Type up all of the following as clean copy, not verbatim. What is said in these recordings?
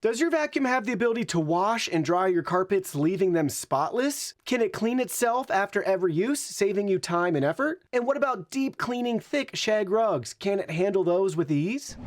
Does your vacuum have the ability to wash and dry your carpets, leaving them spotless? Can it clean itself after every use, saving you time and effort? And what about deep cleaning thick shag rugs? Can it handle those with ease?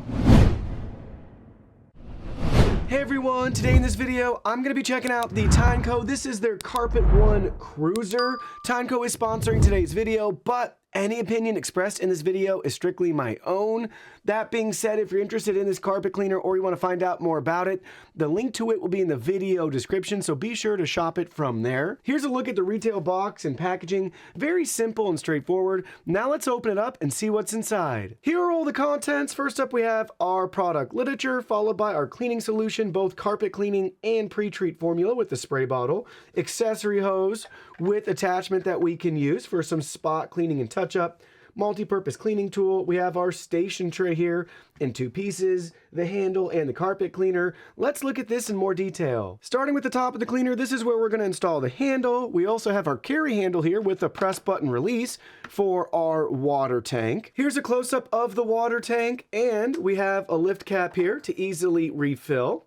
Hey everyone, today in this video, I'm going to be checking out the Tineco. This is their Carpet ONE Cruiser. Tineco is sponsoring today's video, but any opinion expressed in this video is strictly my own. That being said, if you're interested in this carpet cleaner or you want to find out more about it, the link to it will be in the video description, so be sure to shop it from there. Here's a look at the retail box and packaging. Very simple and straightforward. Now let's open it up and see what's inside. Here are all the contents. First up, we have our product literature, followed by our cleaning solution, both carpet cleaning and pre-treat formula with the spray bottle, accessory hose with attachment that we can use for some spot cleaning and touch-up, multi-purpose cleaning tool. We have our station tray here in two pieces, the handle and the carpet cleaner. Let's look at this in more detail. Starting with the top of the cleaner, this is where we're going to install the handle. We also have our carry handle here with a press button release for our water tank. Here's a close-up of the water tank, and we have a lift cap here to easily refill.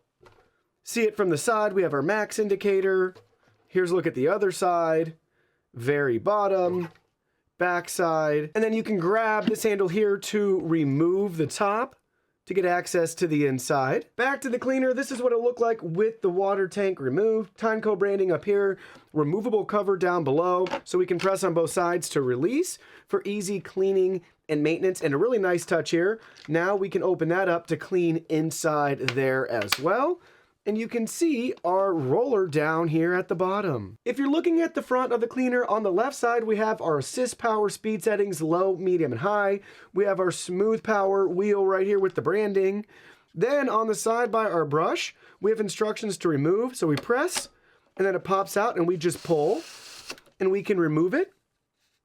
See it from the side, we have our max indicator. Here's a look at the other side, very bottom, back side, and then you can grab this handle here to remove the top to get access to the inside. Back to the cleaner, this is what it'll look like with the water tank removed. Tineco branding up here, removable cover down below, so we can press on both sides to release for easy cleaning and maintenance, and a really nice touch here. Now we can open that up to clean inside there as well. And you can see our roller down here at the bottom. If you're looking at the front of the cleaner, on the left side, we have our SmoothPower speed settings, low, medium, and high. We have our SmoothPower wheel right here with the branding. Then on the side by our brush, we have instructions to remove. So we press, and then it pops out, and we just pull, and we can remove it.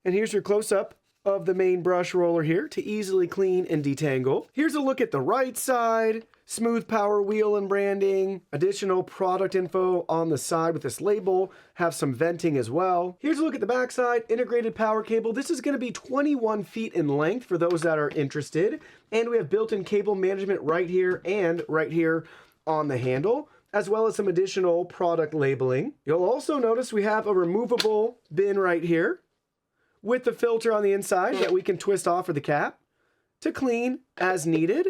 And here's your close-up of the main brush roller here to easily clean and detangle. Here's a look at the right side. SmoothPower wheel and branding, additional product info on the side with this label, have some venting as well. Here's a look at the back side, integrated power cable. This is going to be 21 feet in length for those that are interested. And we have built-in cable management right here and right here on the handle, as well as some additional product labeling. You'll also notice we have a removable bin right here with the filter on the inside that we can twist off of the cap to clean as needed.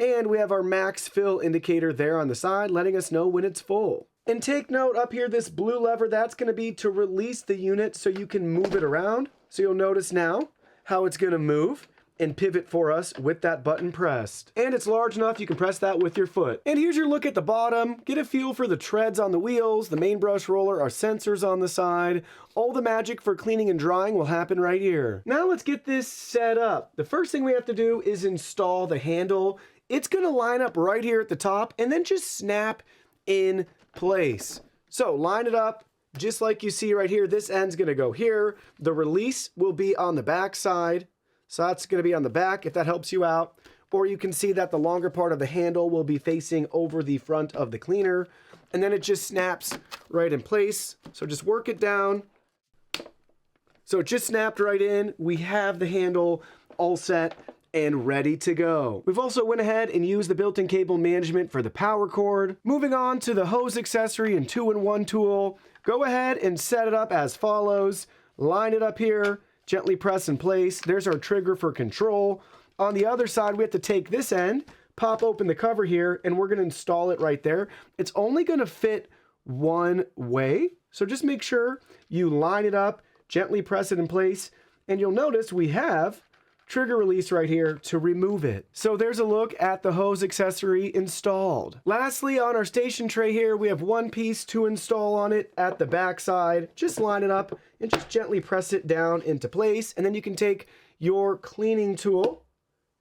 And we have our max fill indicator there on the side, letting us know when it's full. And take note up here, this blue lever, that's going to be to release the unit so you can move it around. So you'll notice now how it's going to move and pivot for us with that button pressed. And it's large enough you can press that with your foot. And here's your look at the bottom. Get a feel for the treads on the wheels, the main brush roller, our sensors on the side. All the magic for cleaning and drying will happen right here. Now let's get this set up. The first thing we have to do is install the handle. It's going to line up right here at the top and then just snap in place. So line it up just like you see right here. This end's going to go here. The release will be on the back side. So that's going to be on the back if that helps you out. Or you can see that the longer part of the handle will be facing over the front of the cleaner. And then it just snaps right in place. So just work it down. So it just snapped right in. We have the handle all set and ready to go. We've also went ahead and used the built-in cable management for the power cord. Moving on to the hose accessory and 2-in-1 tool. Go ahead and set it up as follows. Line it up here, gently press in place. There's our trigger for control. On the other side, we have to take this end, pop open the cover here, and we're going to install it right there. It's only going to fit one way, so just make sure you line it up, gently press it in place, and you'll notice we have trigger release right here to remove it. So there's a look at the hose accessory installed. Lastly, on our station tray here, we have one piece to install on it at the back side. Just line it up and just gently press it down into place. And then you can take your cleaning tool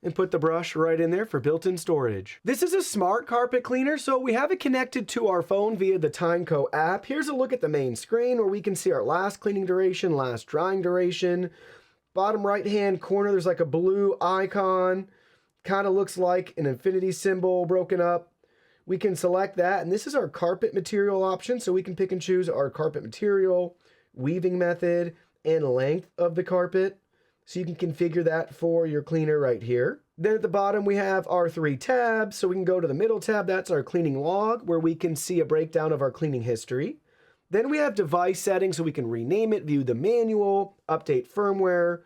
and put the brush right in there for built-in storage. This is a smart carpet cleaner, so we have it connected to our phone via the Tineco app. Here's a look at the main screen where we can see our last cleaning duration, last drying duration. Bottom right-hand corner, there's like a blue icon. Kind of looks like an infinity symbol broken up. We can select that, and this is our carpet material option, so we can pick and choose our carpet material, weaving method, and length of the carpet. So you can configure that for your cleaner right here. Then at the bottom, we have our 3 tabs. So we can go to the middle tab. That's our cleaning log, where we can see a breakdown of our cleaning history. Then we have device settings, so we can rename it, view the manual, update firmware,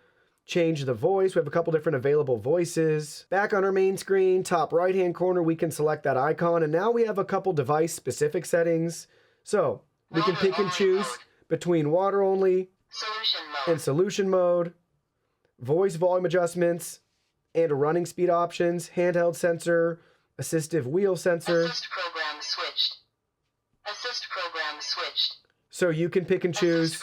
change the voice. We have a couple different available voices. Back on our main screen, top right-hand corner, we can select that icon. And now we have a couple device-specific settings. So we can pick and choose between water only and solution mode, voice volume adjustments, and running speed options, handheld sensor, assistive wheel sensor. Assist program switched. Assist program switched. So you can pick and choose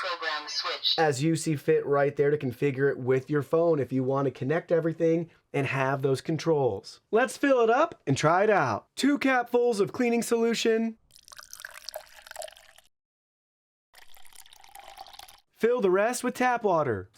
as you see fit right there to configure it with your phone if you want to connect everything and have those controls. Let's fill it up and try it out. 2 capfuls of cleaning solution. Fill the rest with tap water.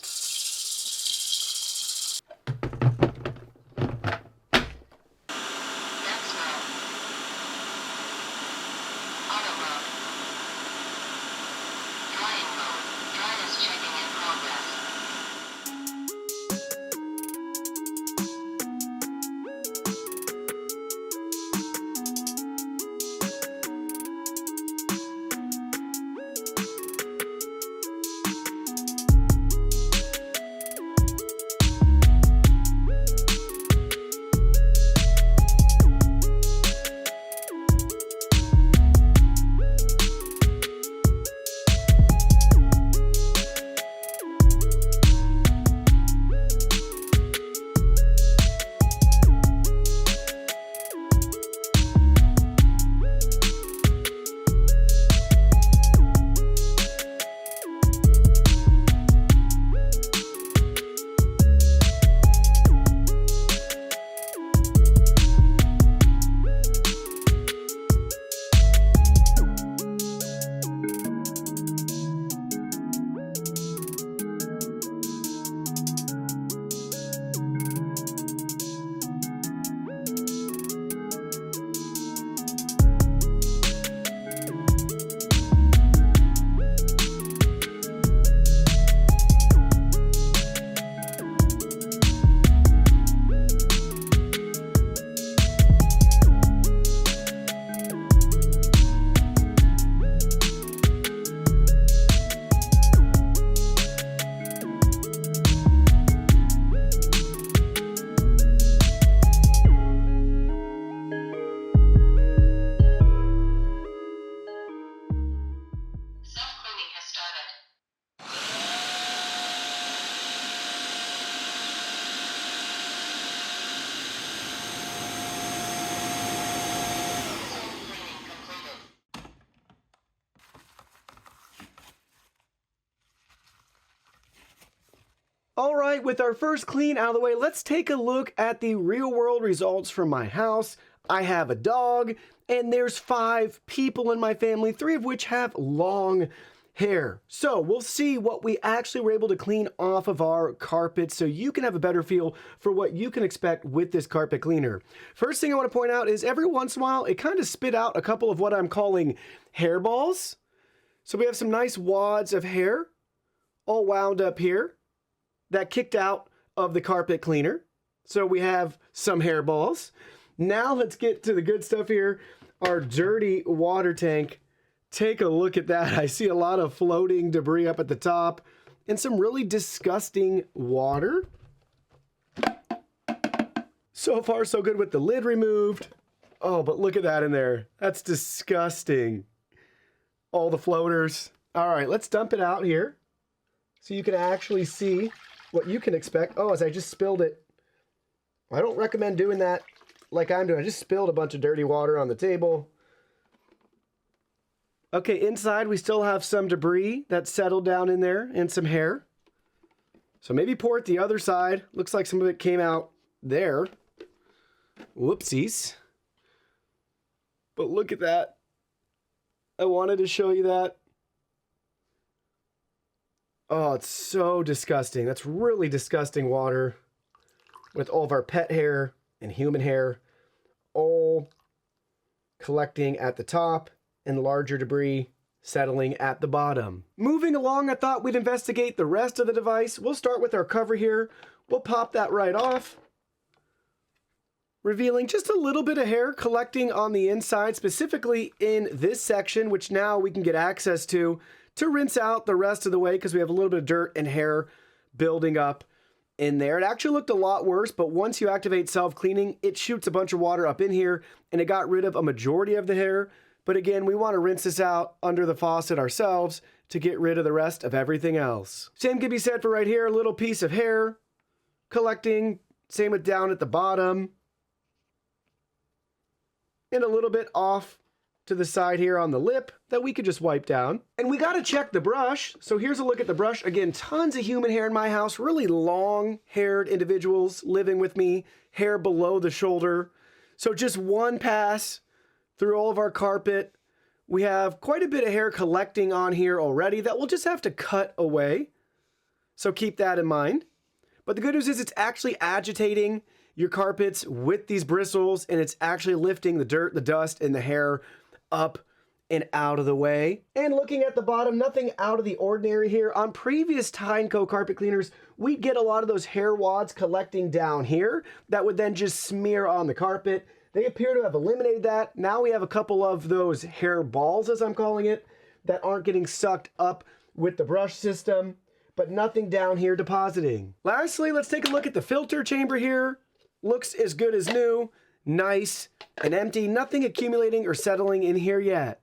All right, with our first clean out of the way, let's take a look at the real world results from my house. I have a dog, and there's 5 people in my family, 3 of which have long hair. So we'll see what we actually were able to clean off of our carpet so you can have a better feel for what you can expect with this carpet cleaner. First thing I want to point out is every once in a while, it kind of spit out a couple of what I'm calling hairballs. So we have some nice wads of hair all wound up here that kicked out of the carpet cleaner. So we have some hairballs. Now let's get to the good stuff here. Our dirty water tank. Take a look at that. I see a lot of floating debris up at the top and some really disgusting water. So far, so good with the lid removed. Oh, but look at that in there. That's disgusting. All the floaters. All right, let's dump it out here so you can actually see what you can expect. Oh, as I just spilled it. I don't recommend doing that like I'm doing. I just spilled a bunch of dirty water on the table. Okay, inside we still have some debris that's settled down in there and some hair. So maybe pour it the other side. Looks like some of it came out there. Whoopsies. But look at that. I wanted to show you that. Oh, it's so disgusting. That's really disgusting water with all of our pet hair and human hair all collecting at the top and larger debris settling at the bottom. Moving along, I thought we'd investigate the rest of the device. We'll start with our cover here. We'll pop that right off. revealing just a little bit of hair collecting on the inside, specifically in this section, which now we can get access to rinse out the rest of the way because we have a little bit of dirt and hair building up in there. It actually looked a lot worse, but once you activate self-cleaning, it shoots a bunch of water up in here and it got rid of a majority of the hair. But again, we want to rinse this out under the faucet ourselves to get rid of the rest of everything else. Same can be said for right here, a little piece of hair collecting. Same with down at the bottom. And a little bit off to the side here on the lip that we could just wipe down. And we got to check the brush. So here's a look at the brush. Again, tons of human hair in my house, really long-haired individuals living with me, hair below the shoulder. So just one pass through all of our carpet. We have quite a bit of hair collecting on here already that we'll just have to cut away. So keep that in mind. But the good news is it's actually agitating your carpets with these bristles, and it's actually lifting the dirt, the dust, and the hair up and out of the way. And looking at the bottom, nothing out of the ordinary here. On previous Tineco carpet cleaners, we'd get a lot of those hair wads collecting down here that would then just smear on the carpet. They appear to have eliminated that. Now we have a couple of those hair balls, as I'm calling it, that aren't getting sucked up with the brush system, but nothing down here depositing. Lastly, let's take a look at the filter chamber here. Looks as good as new, nice and empty, nothing accumulating or settling in here yet.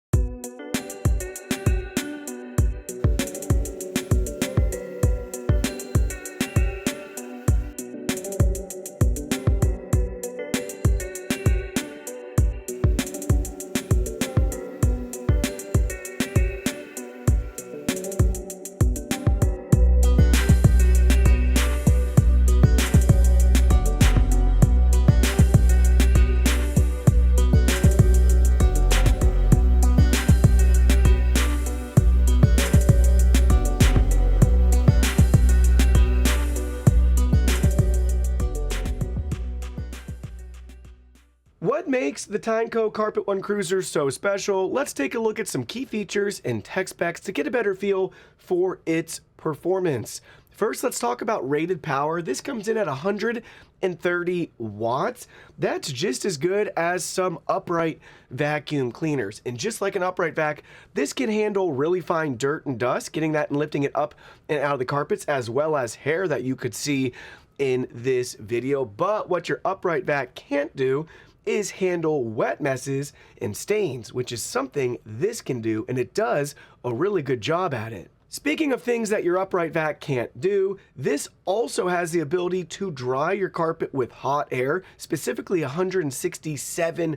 What makes the Tineco Carpet ONE Cruiser so special? Let's take a look at some key features and tech specs to get a better feel for its performance. First, let's talk about rated power. This comes in at 130 watts. That's just as good as some upright vacuum cleaners. And just like an upright vac, this can handle really fine dirt and dust, getting that and lifting it up and out of the carpets, as well as hair that you could see in this video. But what your upright vac can't do is handle wet messes and stains, which is something this can do, and it does a really good job at it. Speaking of things that your upright vac can't do, this also has the ability to dry your carpet with hot air, specifically 167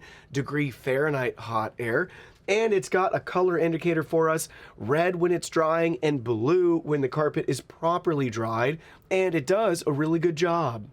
Fahrenheit hot air. And it's got a color indicator for us, red when it's drying and blue when the carpet is properly dried, and it does a really good job.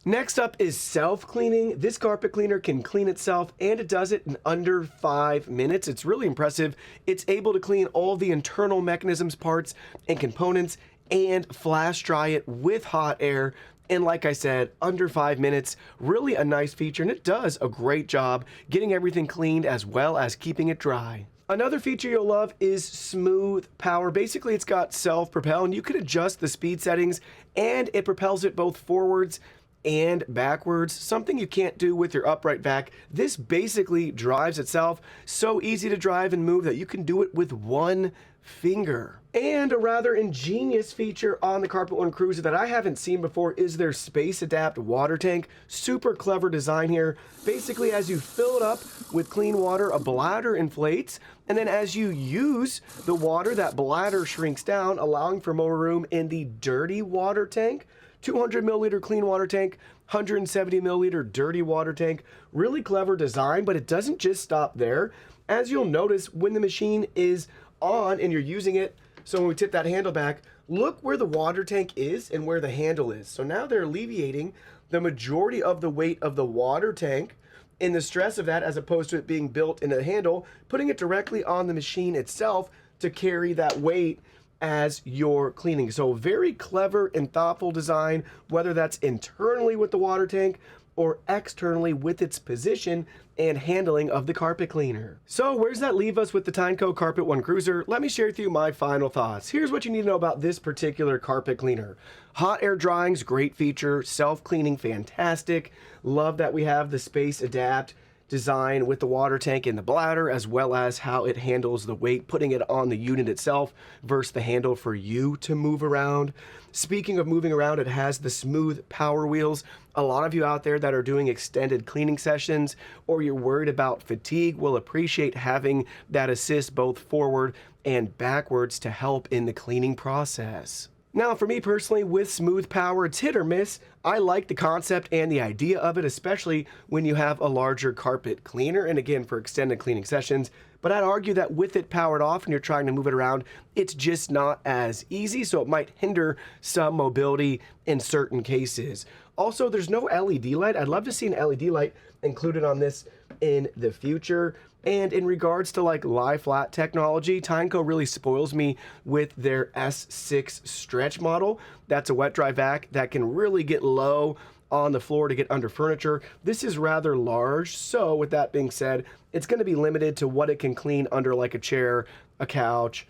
Next up is self-cleaning. This carpet cleaner can clean itself, and it does it in under 5 minutes. It's really impressive. It's able to clean all the internal mechanisms, parts, and components, and flash dry it with hot air. And like I said, under 5 minutes, really a nice feature, and it does a great job getting everything cleaned as well as keeping it dry. Another feature you'll love is SmoothPower. Basically, it's got self-propel, and you can adjust the speed settings, and it propels it both forwards and backwards, something you can't do with your upright vac. This basically drives itself, so easy to drive and move that you can do it with one finger. And a rather ingenious feature on the Carpet ONE Cruiser that I haven't seen before is their Space Adapt water tank. Super clever design here. Basically, as you fill it up with clean water, a bladder inflates, and then as you use the water, that bladder shrinks down, allowing for more room in the dirty water tank. 200 milliliter clean water tank, 170 milliliter dirty water tank. Really clever design, but it doesn't just stop there. As you'll notice when the machine is on and you're using it, so when we tip that handle back, look where the water tank is and where the handle is. So now they're alleviating the majority of the weight of the water tank and the stress of that, as opposed to it being built in a handle, putting it directly on the machine itself to carry that weight as you're cleaning. So very clever and thoughtful design, whether that's internally with the water tank or externally with its position and handling of the carpet cleaner. So where does that leave us with the Tineco Carpet ONE Cruiser? Let me share with you my final thoughts. Here's what you need to know about this particular carpet cleaner. Hot air drying's great feature, self-cleaning fantastic. Love that we have the space adapt design with the water tank in the bladder, as well as how it handles the weight, putting it on the unit itself versus the handle for you to move around. Speaking of moving around, it has the SmoothPower wheels. A lot of you out there that are doing extended cleaning sessions or you're worried about fatigue will appreciate having that assist both forward and backwards to help in the cleaning process. Now, for me personally, with SmoothPower, it's hit or miss. I like the concept and the idea of it, especially when you have a larger carpet cleaner, and again, for extended cleaning sessions. But I'd argue that with it powered off and you're trying to move it around, it's just not as easy, so it might hinder some mobility in certain cases. Also, there's no LED light. I'd love to see an LED light included on this in the future. And in regards to like lie flat technology, Tineco really spoils me with their S6 stretch model. That's a wet dry vac that can really get low on the floor to get under furniture. This is rather large, so with that being said, it's going to be limited to what it can clean under like a chair, a couch,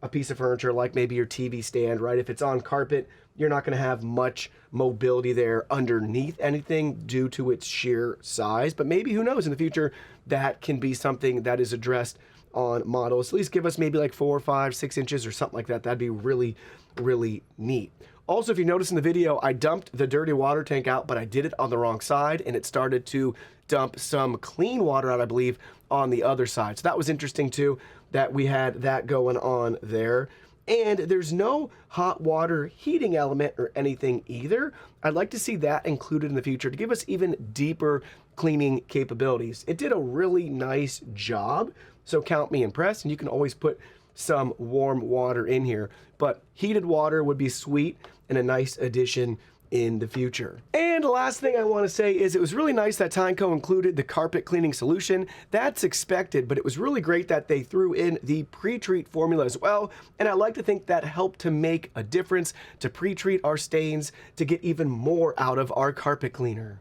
a piece of furniture like maybe your TV stand, right? If it's on carpet, you're not going to have much mobility there underneath anything due to its sheer size, but maybe, who knows, in the future that can be something that is addressed on models. At least give us maybe like 4, 5, 6 inches or something like that. That'd be really, really neat. Also, if you notice in the video, I dumped the dirty water tank out, but I did it on the wrong side, and it started to dump some clean water out, I believe, on the other side. So that was interesting too, that we had that going on there. And there's no hot water heating element or anything either. I'd like to see that included in the future to give us even deeper cleaning capabilities. It did a really nice job, so count me impressed, and you can always put some warm water in here, but heated water would be sweet and a nice addition in the future. And the last thing I want to say is it was really nice that Tineco included the carpet cleaning solution. That's expected, but it was really great that they threw in the pre-treat formula as well, and I like to think that helped to make a difference, to pre-treat our stains, to get even more out of our carpet cleaner.